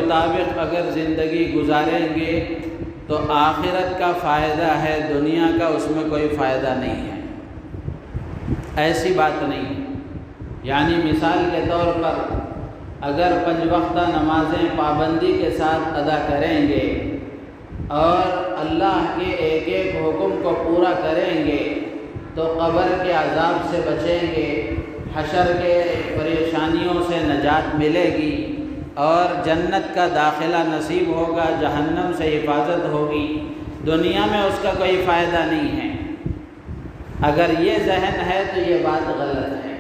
مطابق اگر زندگی گزاریں گے تو آخرت کا فائدہ ہے، دنیا کا اس میں کوئی فائدہ نہیں ہے۔ ایسی بات نہیں، یعنی مثال کے طور پر اگر 5 وقتہ نمازیں پابندی کے ساتھ ادا کریں گے اور اللہ کے ایک ایک حکم کو پورا کریں گے تو قبر کے عذاب سے بچیں گے، حشر کے پریشانیوں سے نجات ملے گی اور جنت کا داخلہ نصیب ہوگا، جہنم سے حفاظت ہوگی۔ دنیا میں اس کا کوئی فائدہ نہیں ہے۔ اگر یہ ذہن ہے تو یہ بات غلط ہے۔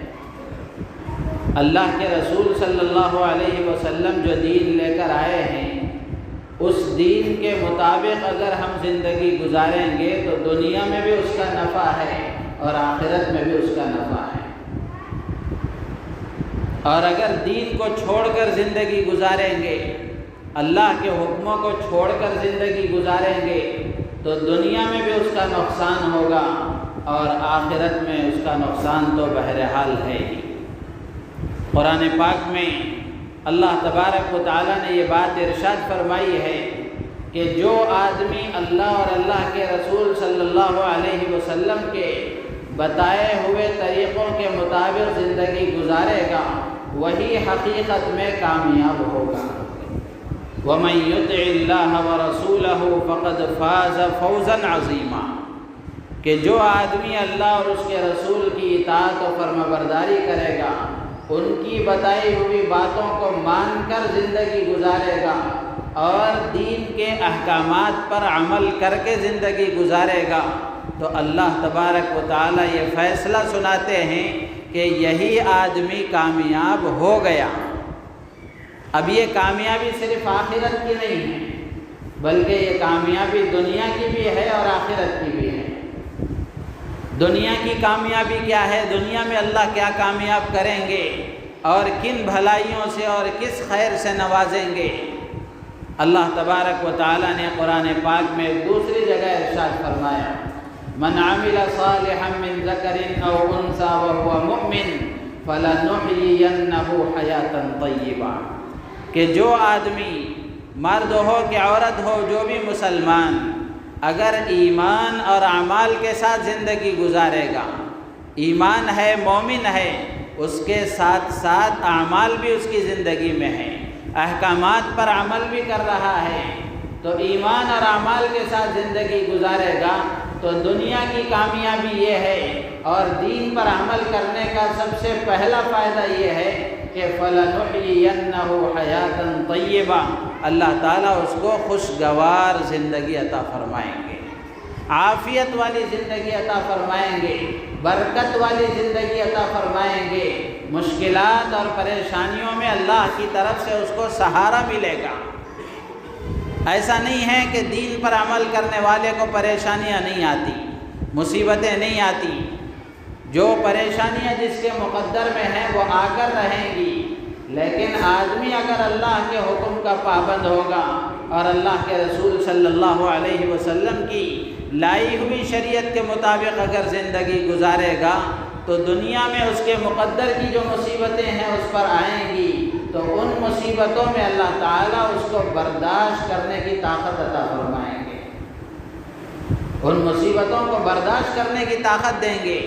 اللہ کے رسول صلی اللہ علیہ وسلم جو دین لے کر آئے ہیں، اس دین کے مطابق اگر ہم زندگی گزاریں گے تو دنیا میں بھی اس کا نفع ہے اور آخرت میں بھی اس کا نفع ہے۔ اور اگر دین کو چھوڑ کر زندگی گزاریں گے، اللہ کے حکموں کو چھوڑ کر زندگی گزاریں گے تو دنیا میں بھی اس کا نقصان ہوگا اور آخرت میں اس کا نقصان تو بہرحال ہے ہی۔ قرآن پاک میں اللہ تبارک و تعالیٰ نے یہ بات ارشاد فرمائی ہے کہ جو آدمی اللہ اور اللہ کے رسول صلی اللہ علیہ وسلم کے بتائے ہوئے طریقوں کے مطابق زندگی گزارے گا وہی حقیقت میں کامیاب ہوگا۔ وَمَن يُطِعِ اللَّهَ وَرَسُولَهُ فَقَدْ فَازَ فَوْزًا عَظِيمًا، کہ جو آدمی اللہ اور اس کے رسول کی اطاعت و فرمانبرداری کرے گا، ان کی بتائی ہوئی باتوں کو مان کر زندگی گزارے گا اور دین کے احکامات پر عمل کر کے زندگی گزارے گا تو اللہ تبارک و تعالیٰ یہ فیصلہ سناتے ہیں کہ یہی آدمی کامیاب ہو گیا۔ اب یہ کامیابی صرف آخرت کی نہیں ہے بلکہ یہ کامیابی دنیا کی بھی ہے اور آخرت کی بھی ہے۔ دنیا کی کامیابی کیا ہے؟ دنیا میں اللہ کیا کامیاب کریں گے اور کن بھلائیوں سے اور کس خیر سے نوازیں گے؟ اللہ تبارک و تعالیٰ نے قرآن پاک میں دوسری جگہ ارشاد فرمایا، من عمل صالحا من ذکر او انثى وهو مؤمن فلنحيينه حیاتا طیبا، کہ جو آدمی مرد ہو کہ عورت ہو، جو بھی مسلمان اگر ایمان اور اعمال کے ساتھ زندگی گزارے گا، ایمان ہے، مومن ہے، اس کے ساتھ ساتھ اعمال بھی اس کی زندگی میں ہے، احکامات پر عمل بھی کر رہا ہے، تو ایمان اور اعمال کے ساتھ زندگی گزارے گا تو دنیا کی کامیابی یہ ہے، اور دین پر عمل کرنے کا سب سے پہلا فائدہ یہ ہے کہ فَلَنُحْيِيَنَّهُ حَيَاةً طَيِّبَةً، اللہ تعالیٰ اس کو خوشگوار زندگی عطا فرمائیں گے، عافیت والی زندگی عطا فرمائیں گے، برکت والی زندگی عطا فرمائیں گے، مشکلات اور پریشانیوں میں اللہ کی طرف سے اس کو سہارا ملے گا۔ ایسا نہیں ہے کہ دین پر عمل کرنے والے کو پریشانیاں نہیں آتی، مصیبتیں نہیں آتی، جو پریشانیاں جس کے مقدر میں ہیں وہ آ کر رہیں گی، لیکن آدمی اگر اللہ کے حکم کا پابند ہوگا اور اللہ کے رسول صلی اللہ علیہ وسلم کی لائی ہوئی شریعت کے مطابق اگر زندگی گزارے گا تو دنیا میں اس کے مقدر کی جو مصیبتیں ہیں اس پر آئیں گی تو ان مصیبتوں میں اللہ تعالیٰ اس کو برداشت کرنے کی طاقت عطا فرمائیں گے، ان مصیبتوں کو برداشت کرنے کی طاقت دیں گے۔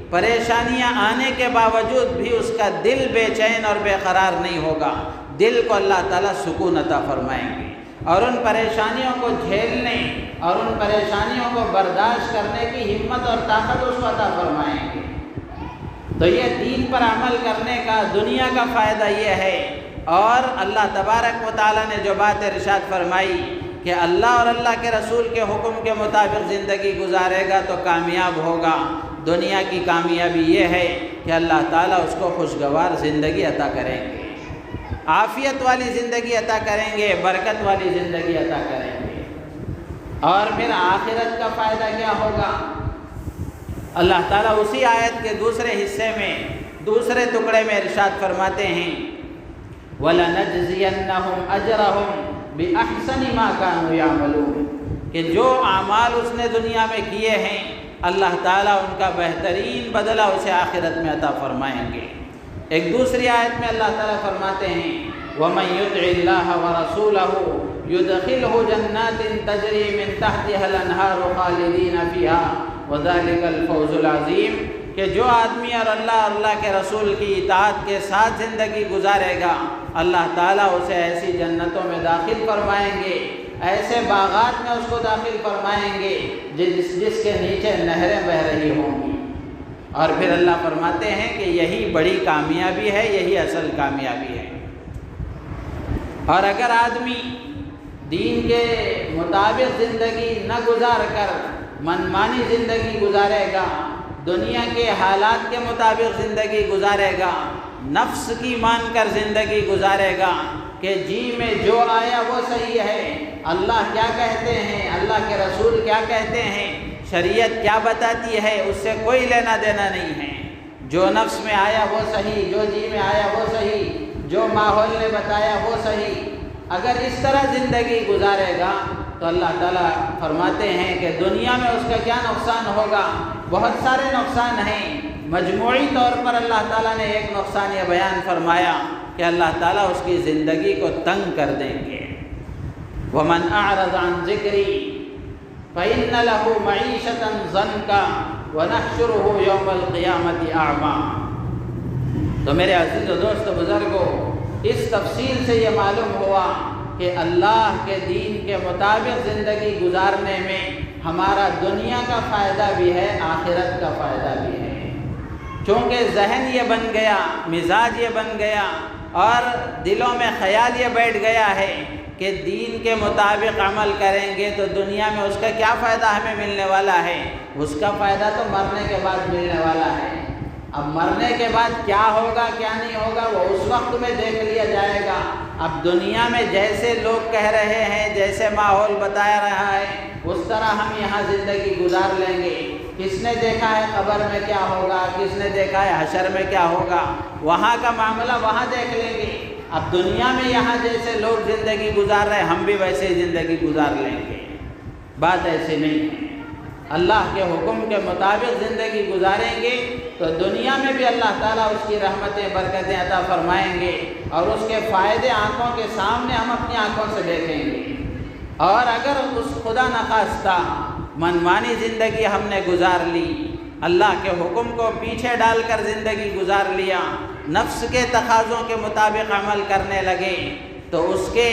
پریشانیاں آنے کے باوجود بھی اس کا دل بے چین اور بے قرار نہیں ہوگا، دل کو اللہ تعالیٰ سکون عطا فرمائیں گے اور ان پریشانیوں کو جھیلنے اور ان پریشانیوں کو برداشت کرنے کی ہمت اور طاقت اس کو عطا فرمائیں گے۔ تو یہ دین پر عمل کرنے کا دنیا کا فائدہ یہ ہے، اور اللہ تبارک و تعالیٰ نے جو بات ارشاد فرمائی کہ اللہ اور اللہ کے رسول کے حکم کے مطابق زندگی گزارے گا تو کامیاب ہوگا، دنیا کی کامیابی یہ ہے کہ اللہ تعالیٰ اس کو خوشگوار زندگی عطا کریں گے، عافیت والی زندگی عطا کریں گے، برکت والی زندگی عطا کریں گے۔ اور پھر آخرت کا فائدہ کیا ہوگا؟ اللہ تعالیٰ اسی آیت کے دوسرے حصے میں دوسرے ٹکڑے میں ارشاد فرماتے ہیں وَلَنَجْزِيَنَّهُمْ أَجْرَهُمْ بِأَحْسَنِ مَا كَانُوا يَعْمَلُونَ، کہ جو اعمال اس نے دنیا میں کیے ہیں اللہ تعالیٰ ان کا بہترین بدلہ اسے آخرت میں عطا فرمائیں گے۔ ایک دوسری آیت میں اللہ تعالیٰ فرماتے ہیں وَمَن يُطِعِ اللَّهَ وَرَسُولَهُ يُدْخِلْهُ جَنَّاتٍ تَجْرِي مِن تَحْتِهَا الْأَنْهَارُ خَالِدِينَ فِيهَا وَذَلِكَ الْفَوْزُ الْعَظِيمُ کہ جو آدمی اور اللہ کے رسول کی اطاعت کے ساتھ زندگی گزارے گا، اللہ تعالیٰ اسے ایسی جنتوں میں داخل فرمائیں گے، ایسے باغات میں اس کو داخل فرمائیں گے جس کے نیچے نہریں بہہ رہی ہوں گی۔ اور پھر اللہ فرماتے ہیں کہ یہی بڑی کامیابی ہے، یہی اصل کامیابی ہے۔ اور اگر آدمی دین کے مطابق زندگی نہ گزار کر منمانی زندگی گزارے گا، دنیا کے حالات کے مطابق زندگی گزارے گا، نفس کی مان کر زندگی گزارے گا کہ جی میں جو آیا وہ صحیح ہے، اللہ کیا کہتے ہیں، اللہ کے رسول کیا کہتے ہیں، شریعت کیا بتاتی ہے، اس سے کوئی لینا دینا نہیں ہے، جو نفس میں آیا وہ صحیح، جو جی میں آیا وہ صحیح، جو ماحول نے بتایا وہ صحیح، اگر اس طرح زندگی گزارے گا تو اللہ تعالیٰ فرماتے ہیں کہ دنیا میں اس کا کیا نقصان ہوگا، بہت سارے نقصان ہیں، مجموعی طور پر اللہ تعالیٰ نے ایک نقصان یہ بیان فرمایا کہ اللہ تعالیٰ اس کی زندگی کو تنگ کر دیں گے۔ وَمَنْ أَعْرَضَ عَنْ ذِكْرِي فَإِنَّ لَهُ مَعِيشَةً ضَنْكًا وَنَحْشُرُهُ يَوْمَ الْقِيَامَةِ أَعْمَىٰ۔ تو میرے عزیز و دوست و بزرگوں، اس تفصیل سے یہ معلوم ہوا کہ اللہ کے دین کے مطابق زندگی گزارنے میں ہمارا دنیا کا فائدہ بھی ہے، آخرت کا فائدہ بھی ہے، چونکہ ذہن یہ بن گیا، مزاج یہ بن گیا اور دلوں میں خیال یہ بیٹھ گیا ہے کہ دین کے مطابق عمل کریں گے تو دنیا میں اس کا کیا فائدہ ہمیں ملنے والا ہے، اس کا فائدہ تو مرنے کے بعد ملنے والا ہے۔ اب مرنے کے بعد کیا ہوگا کیا نہیں ہوگا وہ اس وقت میں دیکھ لیا جائے گا۔ اب دنیا میں جیسے لوگ کہہ رہے ہیں، جیسے ماحول بتایا رہا ہے، اس طرح ہم یہاں زندگی گزار لیں گے۔ کس نے دیکھا ہے قبر میں کیا ہوگا، کس نے دیکھا ہے حشر میں کیا ہوگا، وہاں کا معاملہ وہاں دیکھ لیں گے۔ اب دنیا میں یہاں جیسے لوگ زندگی گزار رہے ہیں ہم بھی ویسے ہی زندگی گزار لیں گے۔ بات ایسی نہیں ہے، اللہ کے حکم کے مطابق زندگی گزاریں گے تو دنیا میں بھی اللہ تعالیٰ اس کی رحمتیں برکتیں عطا فرمائیں گے اور اس کے فائدے آنکھوں کے سامنے ہم اپنی آنکھوں سے دیکھیں گے۔ اور اگر اس خدا نخواستہ منمانی زندگی ہم نے گزار لی، اللہ کے حکم کو پیچھے ڈال کر زندگی گزار لیا، نفس کے تقاضوں کے مطابق عمل کرنے لگے، تو اس کے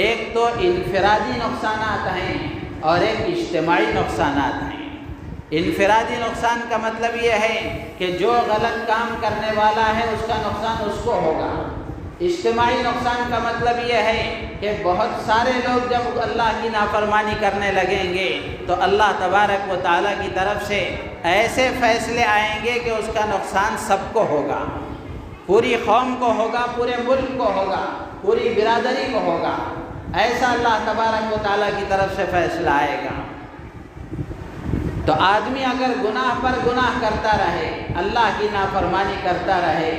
ایک تو انفرادی نقصانات ہیں اور ایک اجتماعی نقصانات ہیں۔ انفرادی نقصان کا مطلب یہ ہے کہ جو غلط کام کرنے والا ہے اس کا نقصان اس کو ہوگا۔ اجتماعی نقصان کا مطلب یہ ہے کہ بہت سارے لوگ جب اللہ کی نافرمانی کرنے لگیں گے تو اللہ تبارک و تعالیٰ کی طرف سے ایسے فیصلے آئیں گے کہ اس کا نقصان سب کو ہوگا، پوری قوم کو ہوگا، پورے ملک کو ہوگا، پوری برادری کو ہوگا۔ ایسا اللہ تبارک و تعالیٰ کی طرف سے فیصلہ آئے گا۔ تو آدمی اگر گناہ پر گناہ کرتا رہے، اللہ کی نافرمانی کرتا رہے،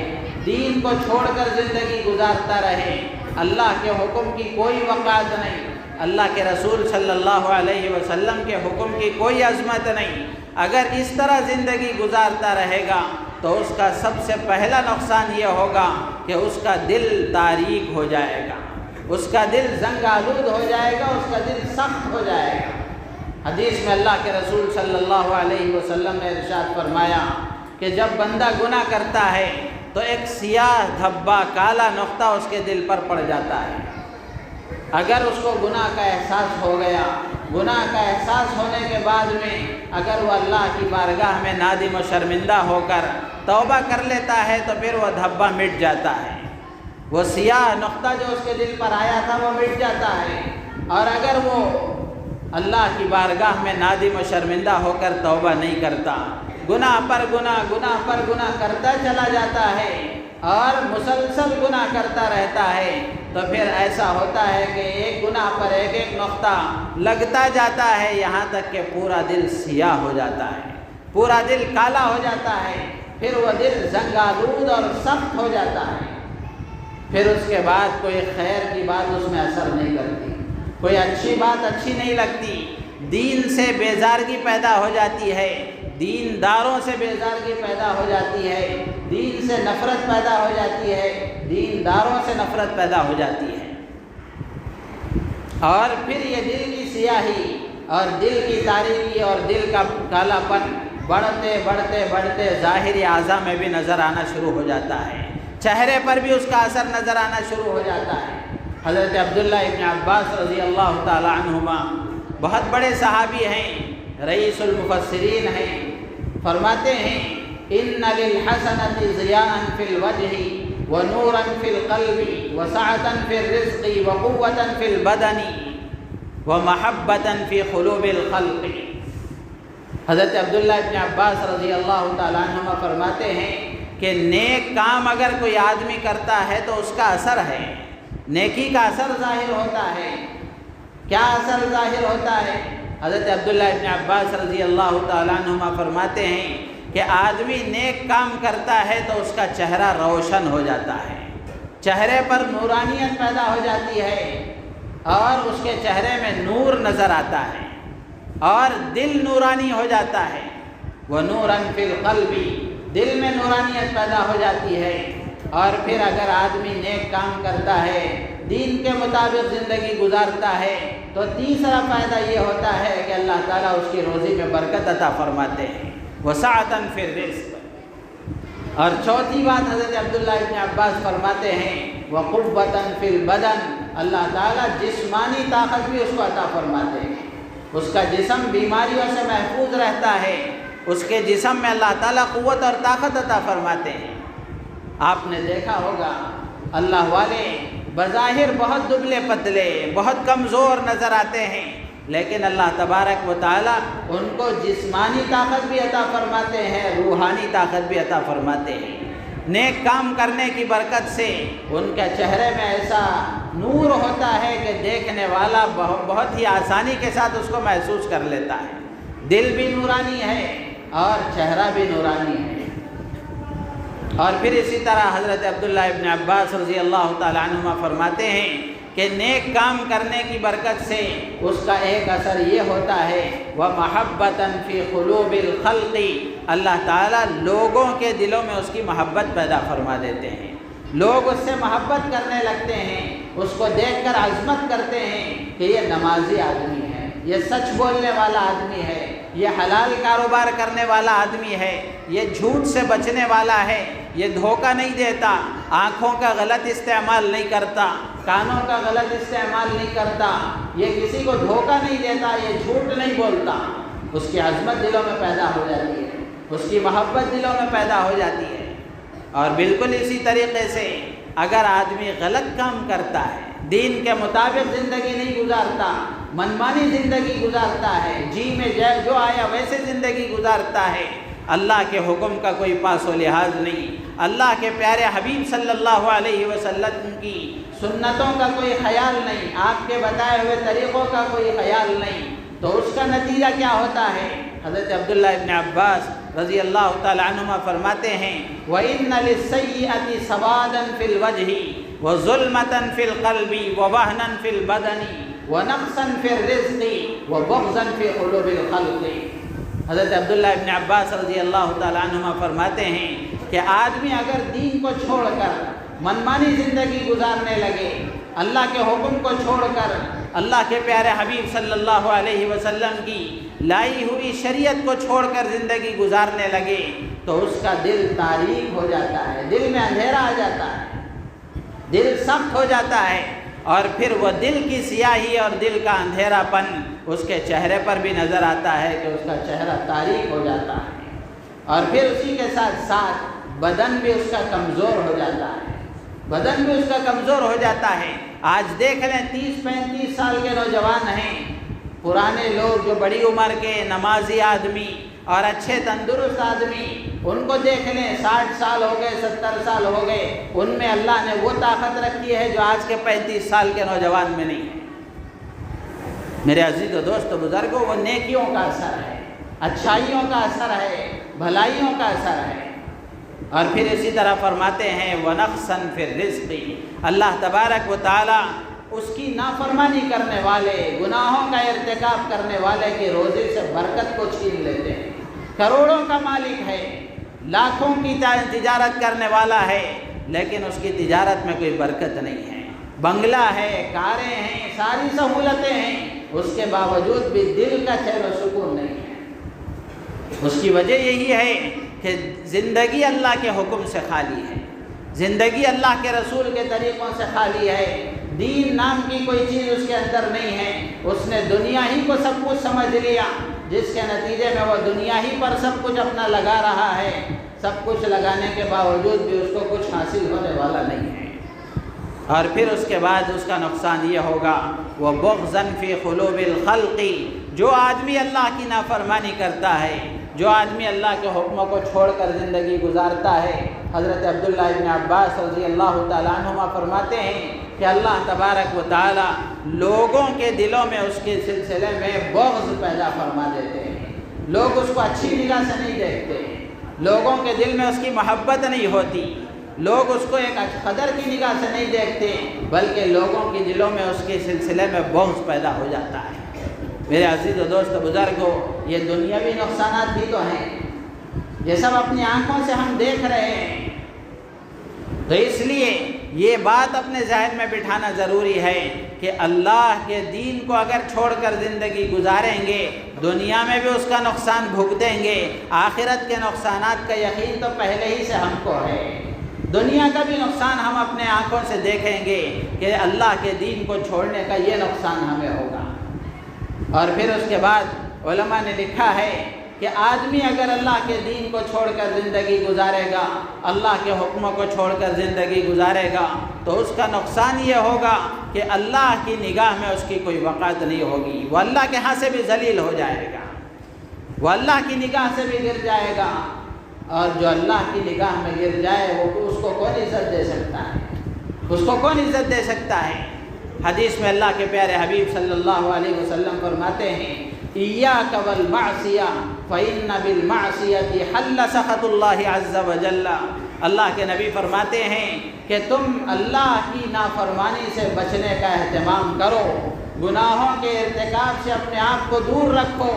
دین کو چھوڑ کر زندگی گزارتا رہے، اللہ کے حکم کی کوئی وقعت نہیں، اللہ کے رسول صلی اللہ علیہ وسلم کے حکم کی کوئی عظمت نہیں، اگر اس طرح زندگی گزارتا رہے گا تو اس کا سب سے پہلا نقصان یہ ہوگا کہ اس کا دل تاریک ہو جائے گا، اس کا دل زنگ آلود ہو جائے گا، اس کا دل سخت ہو جائے گا۔ حدیث میں اللہ کے رسول صلی اللہ علیہ وسلم نے ارشاد فرمایا کہ جب بندہ گناہ کرتا ہے تو ایک سیاہ دھبا کالا نقطہ اس کے دل پر پڑ جاتا ہے۔ اگر اس کو گناہ کا احساس ہو گیا، گناہ کا احساس ہونے کے بعد میں اگر وہ اللہ کی بارگاہ میں نادم و شرمندہ ہو کر توبہ کر لیتا ہے تو پھر وہ دھبا مٹ جاتا ہے، وہ سیاہ نقطہ جو اس کے دل پر آیا تھا وہ مٹ جاتا ہے۔ اور اگر وہ اللہ کی بارگاہ میں نادم و شرمندہ ہو کر توبہ نہیں کرتا، گناہ پر گناہ، گناہ پر گناہ کرتا چلا جاتا ہے اور مسلسل گناہ کرتا رہتا ہے، تو پھر ایسا ہوتا ہے کہ ایک گناہ پر ایک ایک نقطہ لگتا جاتا ہے، یہاں تک کہ پورا دل سیاہ ہو جاتا ہے، پورا دل کالا ہو جاتا ہے، پھر وہ دل زنگآلود اور سخت ہو جاتا ہے۔ پھر اس کے بعد کوئی خیر کی بات اس میں اثر نہیں کرتی، کوئی اچھی بات اچھی نہیں لگتی، دین سے بیزارگی پیدا ہو جاتی ہے، دین داروں سے بیزارگی پیدا ہو جاتی ہے، دین سے نفرت پیدا ہو جاتی ہے، دین داروں سے نفرت پیدا ہو جاتی ہے، اور پھر یہ دل کی سیاہی اور دل کی تاریکی اور دل کا کالا پن بڑھتے بڑھتے بڑھتے ظاہری اعضاء میں بھی نظر آنا شروع ہو جاتا ہے، چہرے پر بھی اس کا اثر نظر آنا شروع ہو جاتا ہے۔ حضرت عبداللہ ابن عباس رضی اللہ تعالی عنہما بہت بڑے صحابی ہیں، رئیس المفسرین ہیں، فرماتے ہیں ان للحسنۃ ضیاء فی الوجہ ونورا فی القلب وسعة فی الرزق وقوة فی البدن ومحبة فی قلوب الخلق۔ حضرت عبداللہ ابن عباس رضی اللہ تعالیٰ عنہما فرماتے ہیں کہ نیک کام اگر کوئی آدمی کرتا ہے تو اس کا اثر ہے، نیکی کا اثر ظاہر ہوتا ہے۔ کیا اثر ظاہر ہوتا ہے؟ حضرت عبداللہ ابن عباس رضی اللہ تعالیٰ عنہما فرماتے ہیں کہ آدمی نیک کام کرتا ہے تو اس کا چہرہ روشن ہو جاتا ہے، چہرے پر نورانیت پیدا ہو جاتی ہے اور اس کے چہرے میں نور نظر آتا ہے اور دل نورانی ہو جاتا ہے۔ وَنُورًا فِي الْقَلْبِ، دل میں نورانیت پیدا ہو جاتی ہے۔ اور پھر اگر آدمی نیک کام کرتا ہے، دین کے مطابق زندگی گزارتا ہے، تو تیسرا فائدہ یہ ہوتا ہے کہ اللہ تعالیٰ اس کی روزی میں برکت عطا فرماتے ہیں، وسعة فی الرزق۔ اور چوتھی بات حضرت عبداللہ ابن عباس فرماتے ہیں وقوة فی البدن، اللہ تعالیٰ جسمانی طاقت بھی اس کو عطا فرماتے ہیں، اس کا جسم بیماریوں سے محفوظ رہتا ہے، اس کے جسم میں اللہ تعالیٰ قوت اور طاقت عطا فرماتے ہیں۔ آپ نے دیکھا ہوگا اللہ والے بظاہر بہت دبلے پتلے، بہت کمزور نظر آتے ہیں، لیکن اللہ تبارک و تعالیٰ ان کو جسمانی طاقت بھی عطا فرماتے ہیں، روحانی طاقت بھی عطا فرماتے ہیں۔ نیک کام کرنے کی برکت سے ان کے چہرے میں ایسا نور ہوتا ہے کہ دیکھنے والا بہت ہی آسانی کے ساتھ اس کو محسوس کر لیتا ہے، دل بھی نورانی ہے اور چہرہ بھی نورانی ہے۔ اور پھر اسی طرح حضرت عبداللہ ابن عباس رضی اللہ تعالیٰ عنہما فرماتے ہیں کہ نیک کام کرنے کی برکت سے اس کا ایک اثر یہ ہوتا ہے وَمَحَبَّةً فِي قُلُوبِ الْخَلْقِ، اللہ تعالیٰ لوگوں کے دلوں میں اس کی محبت پیدا فرما دیتے ہیں، لوگ اس سے محبت کرنے لگتے ہیں، اس کو دیکھ کر عظمت کرتے ہیں کہ یہ نمازی آدمی ہے، یہ سچ بولنے والا آدمی ہے، یہ حلال کاروبار کرنے والا آدمی ہے، یہ جھوٹ سے بچنے والا ہے، یہ دھوکہ نہیں دیتا، آنکھوں کا غلط استعمال نہیں کرتا، کانوں کا غلط استعمال نہیں کرتا، یہ کسی کو دھوکہ نہیں دیتا، یہ جھوٹ نہیں بولتا۔ اس کی عظمت دلوں میں پیدا ہو جاتی ہے، اس کی محبت دلوں میں پیدا ہو جاتی ہے۔ اور بالکل اسی طریقے سے اگر آدمی غلط کام کرتا ہے، دین کے مطابق زندگی نہیں گزارتا، منمانی زندگی گزارتا ہے، جی میں جو آیا ویسے زندگی گزارتا ہے، اللہ کے حکم کا کوئی پاس و لحاظ نہیں، اللہ کے پیارے حبیب صلی اللہ علیہ وسلم کی سنتوں کا کوئی خیال نہیں، آپ کے بتائے ہوئے طریقوں کا کوئی خیال نہیں، تو اس کا نتیجہ کیا ہوتا ہے؟ حضرت عبداللہ ابن عباس رضی اللہ تعالی عنہما فرماتے ہیں وَإِنَّ لِلسَّيِّئَةِ سَوَادًا فِي الْوَجْهِ وَظُلْمَةً فِي الْقَلْبِ وَوَهْنًا فِي الْبَدَنِ وَنَقْصًا فِي الرِّزْقِ وَبُغْضًا فِي قُلُوبِ الْخَلْقِ۔ حضرت عبداللہ ابن عباس رضی اللہ تعالی عنہما فرماتے ہیں کہ آدمی اگر دین کو چھوڑ کر منمانی زندگی گزارنے لگے، اللہ کے حکم کو چھوڑ کر اللہ کے پیارے حبیب صلی اللہ علیہ وسلم کی لائی ہوئی شریعت کو چھوڑ کر زندگی گزارنے لگے، تو اس کا دل تاریک ہو جاتا ہے، دل میں اندھیرا آ جاتا ہے، دل سخت ہو جاتا ہے، اور پھر وہ دل کی سیاہی اور دل کا اندھیرا پن اس کے چہرے پر بھی نظر آتا ہے کہ اس کا چہرہ تاریک ہو جاتا ہے، اور پھر اسی کے ساتھ ساتھ بدن بھی اس کا کمزور ہو جاتا ہے، بدن بھی اس کا کمزور ہو جاتا ہے۔ آج دیکھ لیں 30-35 سال کے نوجوان ہیں، پرانے لوگ جو بڑی عمر کے نمازی آدمی اور اچھے تندرست آدمی، ان کو دیکھ لیں 60 سال ہو گئے، 70 سال ہو گئے، ان میں اللہ نے وہ طاقت رکھی ہے جو آج کے 35 سال کے نوجوان میں نہیں ہے۔ میرے عزیز و دوست و بزرگوں، وہ نیکیوں کا اثر ہے، اچھائیوں کا اثر ہے، بھلائیوں کا اثر ہے۔ اور پھر اسی طرح فرماتے ہیں وَنَقْصًا فِي الرِّزْقِ، اللہ تبارک و تعالی اس کی نافرمانی کرنے والے، گناہوں کا ارتکاب کرنے والے کے روزے سے برکت کو چھین لیتے ہیں۔ کروڑوں کا مالک ہے، لاکھوں کی تجارت کرنے والا ہے لیکن اس کی تجارت میں کوئی برکت نہیں ہے، بنگلہ ہے، کاریں ہیں، ساری سہولتیں ہیں، اس کے باوجود بھی دل کا چین و سکون نہیں ہے۔ اس کی وجہ یہی ہے کہ زندگی اللہ کے حکم سے خالی ہے، زندگی اللہ کے رسول کے طریقوں سے خالی ہے، دین نام کی کوئی چیز اس کے اندر نہیں ہے۔ اس نے دنیا ہی کو سب کچھ سمجھ لیا، جس کے نتیجے میں وہ دنیا ہی پر سب کچھ اپنا لگا رہا ہے، سب کچھ لگانے کے باوجود بھی اس کو کچھ حاصل ہونے والا نہیں ہے۔ اور پھر اس کے بعد اس کا نقصان یہ ہوگا وہ بغضاً فی قلوب الخلق، جو آدمی اللہ کی نافرمانی کرتا ہے، جو آدمی اللہ کے حکموں کو چھوڑ کر زندگی گزارتا ہے۔ حضرت عبداللہ ابن عباس رضی اللہ تعالیٰ عنہما فرماتے ہیں کہ اللہ تبارک و تعالی لوگوں کے دلوں میں اس کے سلسلے میں بغض پیدا فرما دیتے ہیں، لوگ اس کو اچھی نگاہ سے نہیں دیکھتے، لوگوں کے دل میں اس کی محبت نہیں ہوتی، لوگ اس کو ایک قدر کی نگاہ سے نہیں دیکھتے، بلکہ لوگوں کے دلوں میں اس کے سلسلے میں بغض پیدا ہو جاتا ہے۔ میرے عزیز و دوست بزرگوں، یہ دنیاوی نقصانات بھی تو ہیں، یہ سب اپنی آنکھوں سے ہم دیکھ رہے ہیں۔ تو اس لیے یہ بات اپنے ذہن میں بٹھانا ضروری ہے کہ اللہ کے دین کو اگر چھوڑ کر زندگی گزاریں گے، دنیا میں بھی اس کا نقصان بھگتیں گے، آخرت کے نقصانات کا یقین تو پہلے ہی سے ہم کو ہے۔ دنیا کا بھی نقصان ہم اپنے آنکھوں سے دیکھیں گے کہ اللہ کے دین کو چھوڑنے کا یہ نقصان ہمیں ہوگا۔ اور پھر اس کے بعد علماء نے لکھا ہے کہ آدمی اگر اللہ کے دین کو چھوڑ کر زندگی گزارے گا، اللہ کے حکموں کو چھوڑ کر زندگی گزارے گا، تو اس کا نقصان یہ ہوگا کہ اللہ کی نگاہ میں اس کی کوئی وقعت نہیں ہوگی، وہ اللہ کے ہاں سے بھی ذلیل ہو جائے گا، وہ اللہ کی نگاہ سے بھی گر جائے گا، اور جو اللہ کی نگاہ میں گر جائے وہ اس کو کون عزت دے سکتا ہے، اس کو کون عزت دے سکتا ہے۔ حدیث میں اللہ کے پیارے حبیب صلی اللہ علیہ وسلم فرماتے ہیں ایاک والمعصیہ فإن بالمعصیۃ حل سخط اللہ عز وجل۔ اللہ کے نبی فرماتے ہیں کہ تم اللہ کی نافرمانی سے بچنے کا اہتمام کرو، گناہوں کے ارتکاب سے اپنے آپ کو دور رکھو،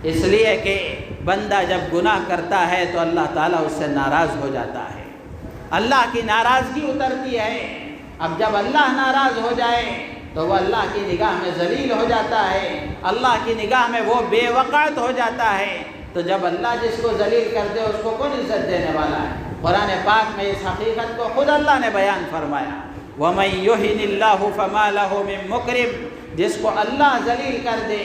اس لیے کہ بندہ جب گناہ کرتا ہے تو اللہ تعالیٰ اس سے ناراض ہو جاتا ہے، اللہ کی ناراضگی اترتی ہے۔ اب جب اللہ ناراض ہو جائے تو وہ اللہ کی نگاہ میں ذلیل ہو جاتا ہے، اللہ کی نگاہ میں وہ بے وقعت ہو جاتا ہے۔ تو جب اللہ جس کو ذلیل کر دے اس کو کون عزت دینے والا ہے؟ قرآن پاک میں اس حقیقت کو خود اللہ نے بیان فرمایا، وَمَن يُهِنِ اللَّهُ فَمَا لَهُ مِن مُكْرِمٍ، جس کو اللہ ذلیل کر دے،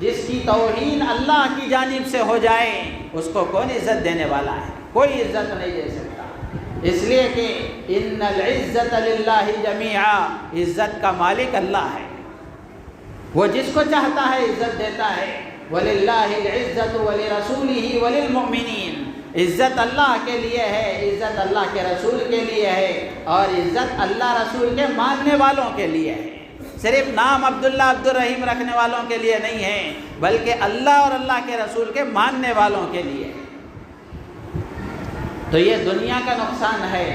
جس کی توہین اللہ کی جانب سے ہو جائے، اس کو کون عزت دینے والا ہے؟ کوئی عزت نہیں دے سکتا، اس لیے کہ ان العزت للہ جمیعا، عزت کا مالک اللہ ہے، وہ جس کو چاہتا ہے عزت دیتا ہے۔ وَلِلَّهِ الْعِزَّةُ وَلِرَسُولِهِ وَلِلْمُؤْمِنِينَ، عزت اللہ کے لیے ہے، عزت اللہ کے رسول کے لیے ہے، اور عزت اللہ رسول کے ماننے والوں کے لیے ہے، صرف نام عبداللہ عبد الرحیم رکھنے والوں کے لیے نہیں ہے، بلکہ اللہ اور اللہ کے رسول کے ماننے والوں کے لیے ہے۔ تو یہ دنیا کا نقصان ہے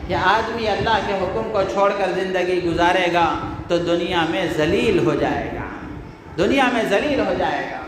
کہ آدمی اللہ کے حکم کو چھوڑ کر زندگی گزارے گا تو دنیا میں ذلیل ہو جائے گا، دنیا میں ذلیل ہو جائے گا۔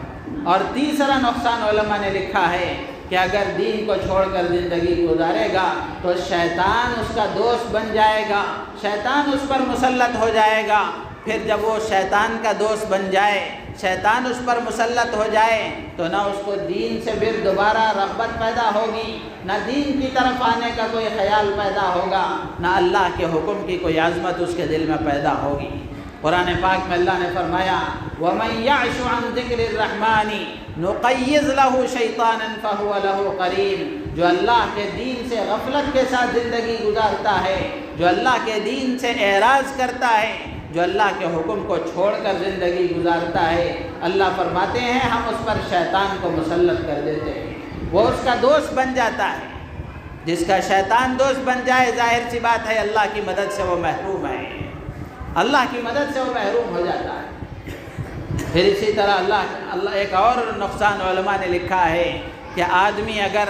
اور تیسرا نقصان علماء نے لکھا ہے کہ اگر دین کو چھوڑ کر زندگی گزارے گا تو شیطان اس کا دوست بن جائے گا، شیطان اس پر مسلط ہو جائے گا۔ پھر جب وہ شیطان کا دوست بن جائے، شیطان اس پر مسلط ہو جائے، تو نہ اس کو دین سے پھر دوبارہ رغبت پیدا ہوگی، نہ دین کی طرف آنے کا کوئی خیال پیدا ہوگا، نہ اللہ کے حکم کی کوئی عظمت اس کے دل میں پیدا ہوگی۔ قرآن پاک میں اللہ نے فرمایا وَمَن يَعْشُ عَن ذِكْرِ الرَّحْمَٰنِ نُقَيِّضْ لَهُ شَيْطَانًا فَهُوَ لَهُ قَرِينٌ، جو اللہ کے دین سے غفلت کے ساتھ زندگی گزارتا ہے، جو اللہ کے دین سے اعراض کرتا ہے، جو اللہ کے حکم کو چھوڑ کر زندگی گزارتا ہے، اللہ فرماتے ہیں ہم اس پر شیطان کو مسلط کر دیتے ہیں، وہ اس کا دوست بن جاتا ہے۔ جس کا شیطان دوست بن جائے، ظاہر سی بات ہے اللہ کی مدد سے وہ محروم ہے، اللہ کی مدد سے وہ محروم ہو جاتا ہے۔ پھر اسی طرح اللہ ایک اور نقصان علماء نے لکھا ہے کہ آدمی اگر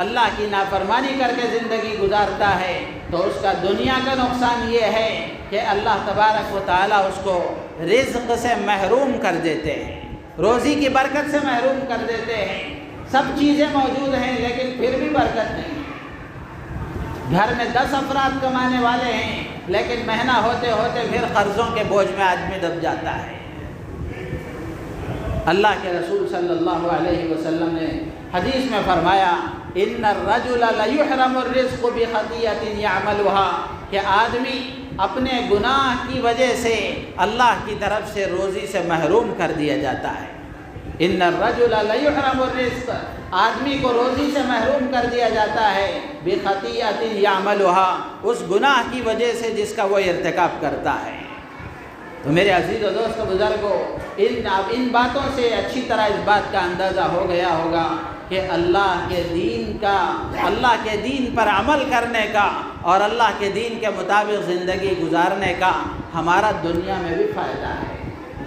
اللہ کی نافرمانی کر کے زندگی گزارتا ہے تو اس کا دنیا کا نقصان یہ ہے کہ اللہ تبارک و تعالیٰ اس کو رزق سے محروم کر دیتے ہیں، روزی کی برکت سے محروم کر دیتے ہیں۔ سب چیزیں موجود ہیں لیکن پھر بھی برکت نہیں ہے۔ گھر میں 10 افراد کمانے والے ہیں لیکن مہینہ ہوتے ہوتے پھر قرضوں کے بوجھ میں آدمی دب جاتا ہے۔ اللہ کے رسول صلی اللہ علیہ وسلم نے حدیث میں فرمایا ان الرجل لیحرم الرزق بخطیۃ یعملها، کہ آدمی اپنے گناہ کی وجہ سے اللہ کی طرف سے روزی سے محروم کر دیا جاتا ہے۔ ان الرجل لیحرم الرزق، آدمی کو روزی سے محروم کر دیا جاتا ہے بخطیۃ یعملها، اس گناہ کی وجہ سے جس کا وہ ارتکاب کرتا ہے۔ تو میرے عزیز و دوست بزرگوں، ان باتوں سے اچھی طرح اس بات کا اندازہ ہو گیا ہوگا کہ اللہ کے دین پر عمل کرنے کا اور اللہ کے دین کے مطابق زندگی گزارنے کا ہمارا دنیا میں بھی فائدہ ہے،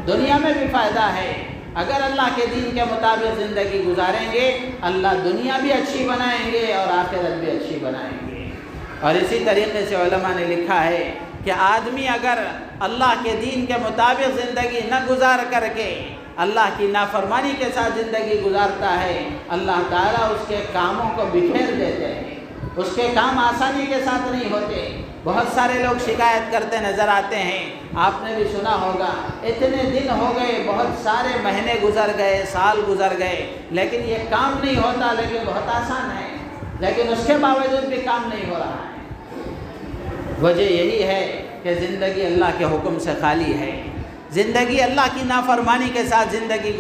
دنیا میں بھی فائدہ ہے۔ اگر اللہ کے دین کے مطابق زندگی گزاریں گے اللہ دنیا بھی اچھی بنائیں گے اور آخرت بھی اچھی بنائیں گے۔ اور اسی طریقے سے علماء نے لکھا ہے کہ آدمی اگر اللہ کے دین کے مطابق زندگی نہ گزار کر کے اللہ کی نافرمانی کے ساتھ زندگی گزارتا ہے، اللہ تعالیٰ اس کے کاموں کو بکھیر دیتے ہیں، اس کے کام آسانی کے ساتھ نہیں ہوتے۔ بہت سارے لوگ شکایت کرتے نظر آتے ہیں، آپ نے بھی سنا ہوگا اتنے دن ہو گئے، بہت سارے مہینے گزر گئے، سال گزر گئے، لیکن یہ کام نہیں ہوتا، لیکن بہت آسان ہے، لیکن اس کے باوجود بھی کام نہیں ہو رہا ہے۔ وجہ یہی ہے کہ زندگی اللہ کے حکم سے خالی ہے، زندگی اللہ کی نافرمانی کے ساتھ زندگی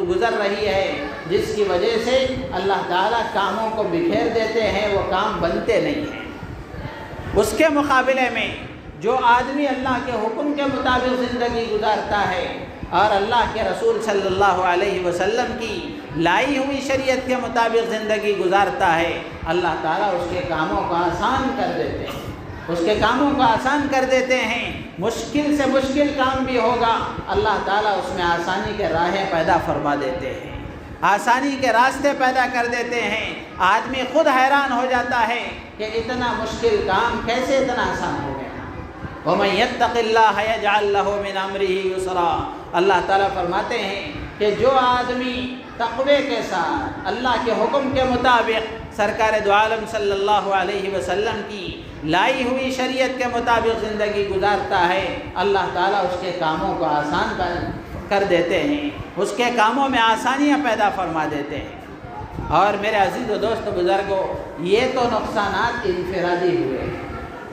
گزر رہی ہے، جس کی وجہ سے اللہ تعالیٰ کاموں کو بکھیر دیتے ہیں، وہ کام بنتے نہیں ہیں۔ اس کے مقابلے میں جو آدمی اللہ کے حکم کے مطابق زندگی گزارتا ہے اور اللہ کے رسول صلی اللہ علیہ وسلم کی لائی ہوئی شریعت کے مطابق زندگی گزارتا ہے، اللہ تعالیٰ اس کے کاموں کو آسان کر دیتے ہیں، اس کے کاموں کو آسان کر دیتے ہیں۔ مشکل سے مشکل کام بھی ہوگا، اللہ تعالیٰ اس میں آسانی کے راہیں پیدا فرما دیتے ہیں، آسانی کے راستے پیدا کر دیتے ہیں۔ آدمی خود حیران ہو جاتا ہے کہ اتنا مشکل کام کیسے اتنا آسان ہو گیا۔ وَمَن يَتَّقِ اللَّهَ يَجْعَل لَّهُ مِنْ أَمْرِهِ يُسْرًا، اللہ تعالیٰ فرماتے ہیں کہ جو آدمی تقوی کے ساتھ اللہ کے حکم کے مطابق سرکار دو عالم صلی اللہ علیہ وسلم کی لائی ہوئی شریعت کے مطابق زندگی گزارتا ہے، اللہ تعالیٰ اس کے کاموں کو آسان کر دیتے ہیں، اس کے کاموں میں آسانیاں پیدا فرما دیتے ہیں۔ اور میرے عزیز و دوست بزرگوں، یہ تو نقصانات انفرادی ہوئے،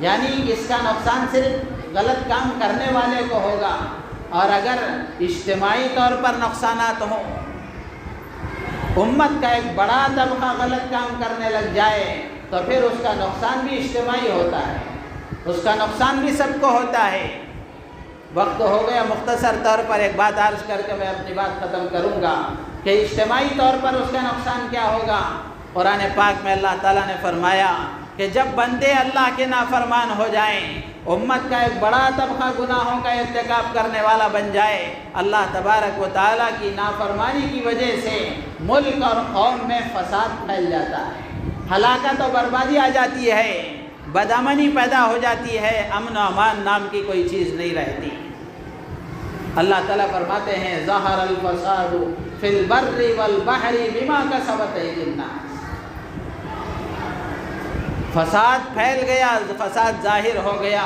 یعنی اس کا نقصان صرف غلط کام کرنے والے کو ہوگا، اور اگر اجتماعی طور پر نقصانات ہوں، امت کا ایک بڑا طبقہ غلط کام کرنے لگ جائے تو پھر اس کا نقصان بھی اجتماعی ہوتا ہے، اس کا نقصان بھی سب کو ہوتا ہے۔ وقت ہو گیا، مختصر طور پر ایک بات عرض کر کے میں اپنی بات ختم کروں گا کہ اجتماعی طور پر اس کا نقصان کیا ہوگا۔ قرآن پاک میں اللہ تعالیٰ نے فرمایا کہ جب بندے اللہ کے نافرمان ہو جائیں، امت کا ایک بڑا طبقہ گناہوں کا ارتکاب کرنے والا بن جائے، اللہ تبارک و تعالیٰ کی نافرمانی کی وجہ سے ملک اور قوم میں فساد پھیل جاتا ہے، ہلاکت و بربادی آ جاتی ہے، بدامنی پیدا ہو جاتی ہے، امن و امان نام کی کوئی چیز نہیں رہتی۔ اللہ تعالیٰ فرماتے ہیں ظہر الفساد فی البر والبحر بما کسبت ایدی الناس، فساد پھیل گیا، فساد ظاہر ہو گیا،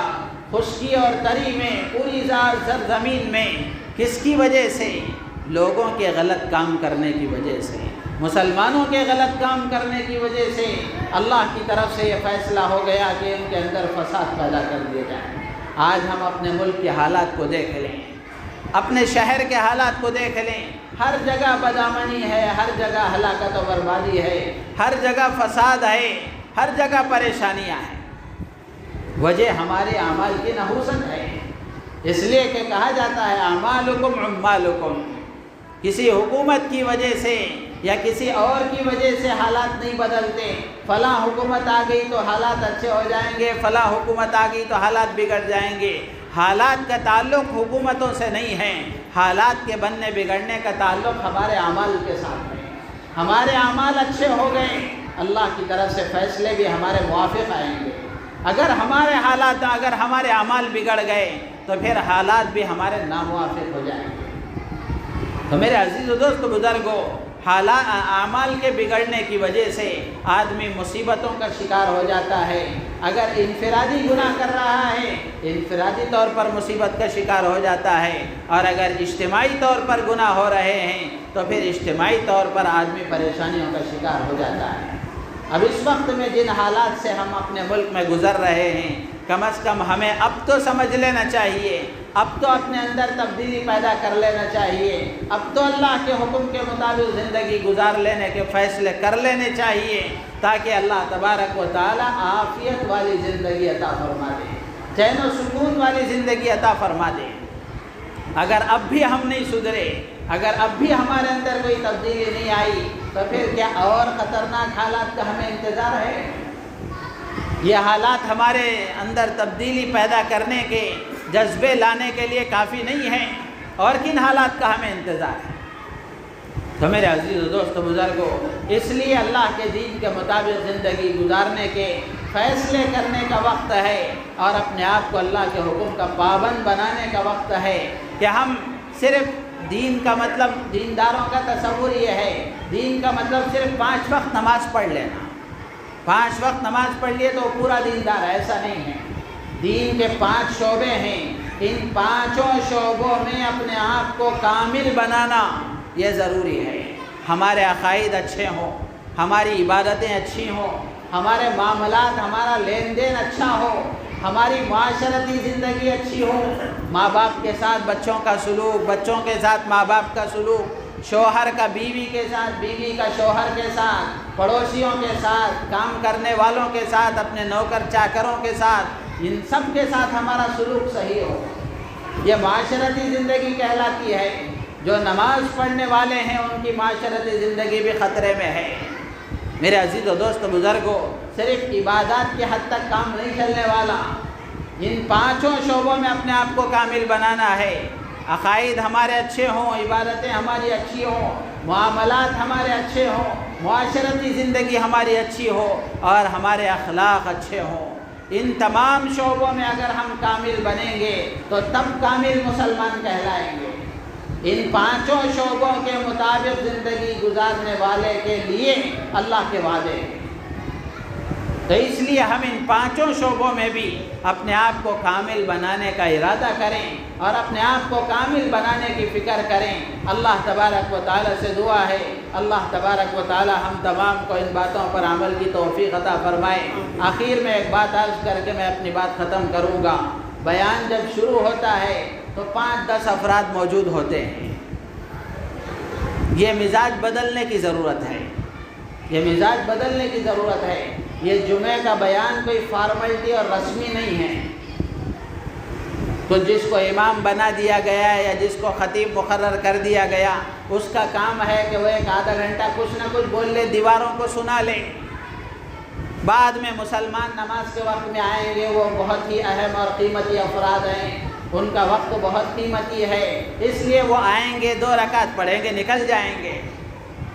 خشکی اور تری میں، پوری سرزمین میں، کس کی وجہ سے؟ لوگوں کے غلط کام کرنے کی وجہ سے، مسلمانوں کے غلط کام کرنے کی وجہ سے اللہ کی طرف سے یہ فیصلہ ہو گیا کہ ان کے اندر فساد پیدا کر دیا جائے۔ آج ہم اپنے ملک کے حالات کو دیکھ لیں، اپنے شہر کے حالات کو دیکھ لیں، ہر جگہ بدامنی ہے، ہر جگہ ہلاکت و بربادی ہے، ہر جگہ فساد ہے، ہر جگہ پریشانیاں ہیں۔ وجہ ہمارے اعمال کی نحوست ہے، اس لیے کہ کہا جاتا ہے اعمالکم عمالکم، کسی حکومت کی وجہ سے یا کسی اور کی وجہ سے حالات نہیں بدلتے۔ فلاں حکومت آ گئی تو حالات اچھے ہو جائیں گے، فلاں حکومت آ گئی تو حالات بگڑ جائیں گے۔ حالات کا تعلق حکومتوں سے نہیں ہے، حالات کے بننے بگڑنے کا تعلق ہمارے اعمال کے ساتھ ہے۔ ہمارے اعمال اچھے ہو گئے، اللہ کی طرف سے فیصلے بھی ہمارے موافق آئیں گے۔ اگر ہمارے اعمال بگڑ گئے تو پھر حالات بھی ہمارے ناموافق ہو جائیں گے۔ تو میرے عزیز و دوست بزرگوں، اعمال کے بگڑنے کی وجہ سے آدمی مصیبتوں کا شکار ہو جاتا ہے۔ اگر انفرادی گناہ کر رہا ہے انفرادی طور پر مصیبت کا شکار ہو جاتا ہے، اور اگر اجتماعی طور پر گناہ ہو رہے ہیں تو پھر اجتماعی طور پر آدمی پریشانیوں کا شکار ہو جاتا ہے۔ اب اس وقت میں جن حالات سے ہم اپنے ملک میں گزر رہے ہیں، کم از کم ہمیں اب تو سمجھ لینا چاہیے، اب تو اپنے اندر تبدیلی پیدا کر لینا چاہیے، اب تو اللہ کے حکم کے مطابق زندگی گزار لینے کے فیصلے کر لینے چاہیے، تاکہ اللہ تبارک و تعالی عافیت والی زندگی عطا فرما دے، چین و سکون والی زندگی عطا فرما دے۔ اگر اب بھی ہم نہیں سدھرے، اگر اب بھی ہمارے اندر کوئی تبدیلی نہیں آئی، تو پھر کیا اور خطرناک حالات کا ہمیں انتظار ہے؟ یہ حالات ہمارے اندر تبدیلی پیدا کرنے کے جذبے لانے کے لیے کافی نہیں ہیں، اور کن حالات کا ہمیں انتظار ہے؟ تو میرے عزیز و دوست بزرگوں، اس لیے اللہ کے دین کے مطابق زندگی گزارنے کے فیصلے کرنے کا وقت ہے، اور اپنے آپ کو اللہ کے حکم کا پابند بنانے کا وقت ہے کہ ہم صرف دین کا مطلب، دینداروں کا تصور یہ ہے، دین کا مطلب صرف 5 وقت نماز پڑھ لینا، 5 وقت نماز پڑھ لیے تو پورا دیندار ہے، ایسا نہیں ہے۔ دین کے 5 شعبے ہیں، ان 5 شعبوں میں اپنے آپ کو کامل بنانا یہ ضروری ہے۔ ہمارے عقائد اچھے ہوں، ہماری عبادتیں اچھی ہوں، ہمارے معاملات، ہمارا لین دین اچھا ہو، ہماری معاشرتی زندگی اچھی ہو، ماں باپ کے ساتھ بچوں کا سلوک، بچوں کے ساتھ ماں باپ کا سلوک، شوہر کا بیوی کے ساتھ، بیوی کا شوہر کے ساتھ، پڑوسیوں کے ساتھ، کام کرنے والوں کے ساتھ، اپنے نوکر چاکروں کے ساتھ، ان سب کے ساتھ ہمارا سلوک صحیح ہو، یہ معاشرتی زندگی کہلاتی ہے۔ جو نماز پڑھنے والے ہیں ان کی معاشرتی زندگی بھی خطرے میں ہے۔ میرے عزیز و دوست بزرگوں، صرف عبادات کی حد تک کام نہیں چلنے والا، ان 5 شعبوں میں اپنے آپ کو کامل بنانا ہے۔ عقائد ہمارے اچھے ہوں، عبادتیں ہماری اچھی ہوں، معاملات ہمارے اچھے ہوں، معاشرتی زندگی ہماری اچھی ہو، اور ہمارے اخلاق اچھے ہوں۔ ان تمام شعبوں میں اگر ہم کامل بنیں گے تو تب کامل مسلمان کہلائیں گے۔ ان 5 شعبوں کے مطابق زندگی گزارنے والے کے لیے اللہ کے وعدے ہیں۔ تو اس لیے ہم ان 5 شعبوں میں بھی اپنے آپ کو کامل بنانے کا ارادہ کریں، اور اپنے آپ کو کامل بنانے کی فکر کریں۔ اللہ تبارک و تعالی سے دعا ہے، اللہ تبارک و تعالی ہم تمام کو ان باتوں پر عمل کی توفیق عطا فرمائے۔ آخر میں ایک بات عرض کر کے میں اپنی بات ختم کروں گا۔ بیان جب شروع ہوتا ہے تو 5-10 افراد موجود ہوتے ہیں، یہ مزاج بدلنے کی ضرورت ہے، یہ مزاج بدلنے کی ضرورت ہے۔ یہ جمعہ کا بیان کوئی فارملٹی اور رسمی نہیں ہے، تو جس کو امام بنا دیا گیا ہے یا جس کو خطیب مقرر کر دیا گیا، اس کا کام ہے کہ وہ 1 آدھا گھنٹہ کچھ نہ کچھ بول لے، دیواروں کو سنا لے۔ بعد میں مسلمان نماز کے وقت میں آئیں گے، وہ بہت ہی اہم اور قیمتی افراد ہیں، ان کا وقت بہت قیمتی ہے، اس لیے وہ آئیں گے، 2 رکعت پڑھیں گے، نکل جائیں گے۔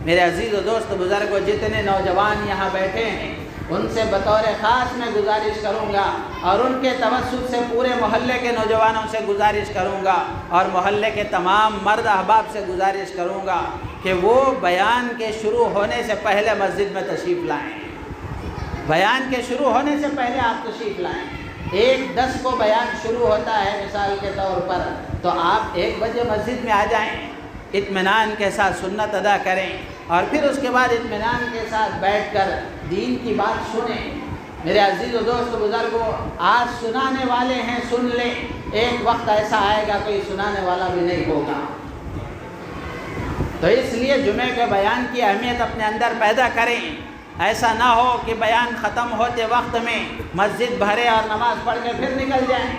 میرے عزیز و دوست بزرگوں، جتنے نوجوان یہاں بیٹھے ہیں ان سے بطور خاص میں گزارش کروں گا، اور ان کے توسط سے پورے محلے کے نوجوانوں سے گزارش کروں گا، اور محلے کے تمام مرد احباب سے گزارش کروں گا کہ وہ بیان کے شروع ہونے سے پہلے مسجد میں تشریف لائیں۔ بیان کے شروع ہونے سے پہلے آپ تشریف لائیں۔ 1:10 کو بیان شروع ہوتا ہے مثال کے طور پر، تو آپ 1 بجے مسجد میں آ جائیں، اطمینان کے ساتھ سنت ادا کریں، اور پھر اس کے بعد اطمینان کے ساتھ بیٹھ کر دین کی بات سنیں۔ میرے عزیز و دوست بزرگوں، آج سنانے والے ہیں، سن لیں، ایک وقت ایسا آئے گا کوئی سنانے والا بھی نہیں ہوگا۔ تو اس لیے جمعے کے بیان کی اہمیت اپنے اندر پیدا کریں۔ ایسا نہ ہو کہ بیان ختم ہوتے وقت میں مسجد بھرے اور نماز پڑھ کے پھر نکل جائیں۔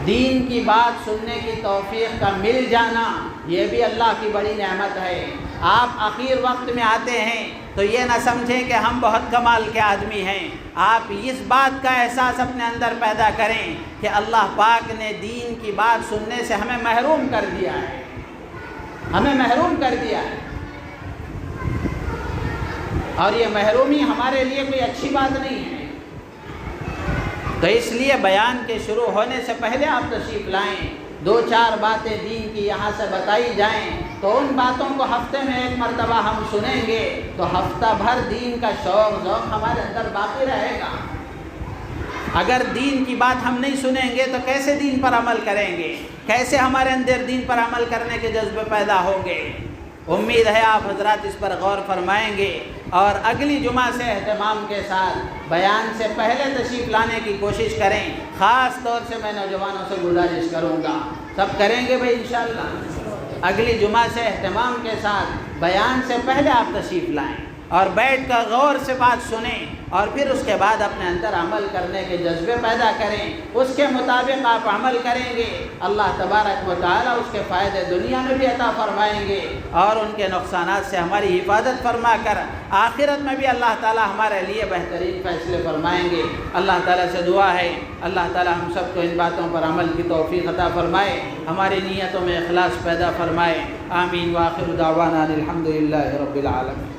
دین کی بات سننے کی توفیق کا مل جانا یہ بھی اللہ کی بڑی نعمت ہے۔ آپ آخر وقت میں آتے ہیں تو یہ نہ سمجھیں کہ ہم بہت کمال کے آدمی ہیں، آپ اس بات کا احساس اپنے اندر پیدا کریں کہ اللہ پاک نے دین کی بات سننے سے ہمیں محروم کر دیا ہے، ہمیں محروم کر دیا ہے، اور یہ محرومی ہمارے لیے کوئی اچھی بات نہیں ہے۔ تو اس لیے بیان کے شروع ہونے سے پہلے آپ تشریف لائیں، دو چار باتیں دین کی یہاں سے بتائی جائیں تو ان باتوں کو ہفتے میں ایک مرتبہ ہم سنیں گے تو ہفتہ بھر دین کا شوق ذوق ہمارے اندر باقی رہے گا۔ اگر دین کی بات ہم نہیں سنیں گے تو کیسے دین پر عمل کریں گے؟ کیسے ہمارے اندر دین پر عمل کرنے کے جذبے پیدا ہوں گے؟ امید ہے آپ حضرات اس پر غور فرمائیں گے اور اگلی جمعہ سے اہتمام کے ساتھ بیان سے پہلے تشریف لانے کی کوشش کریں۔ خاص طور سے میں نوجوانوں سے گزارش کروں گا، سب کریں گے بھائی انشاءاللہ۔ اگلی جمعہ سے اہتمام کے ساتھ بیان سے پہلے آپ تشریف لائیں اور بیٹھ کر غور سے بات سنیں اور پھر اس کے بعد اپنے اندر عمل کرنے کے جذبے پیدا کریں، اس کے مطابق آپ عمل کریں گے، اللہ تبارک و تعالیٰ اس کے فائدے دنیا میں بھی عطا فرمائیں گے اور ان کے نقصانات سے ہماری حفاظت فرما کر آخرت میں بھی اللہ تعالیٰ ہمارے لیے بہترین فیصلے فرمائیں گے۔ اللہ تعالیٰ سے دعا ہے اللہ تعالیٰ ہم سب کو ان باتوں پر عمل کی توفیق عطا فرمائے، ہماری نیتوں میں اخلاص پیدا فرمائے۔ آمین۔ وآخر دعوانا الحمدللہ رب العالمین۔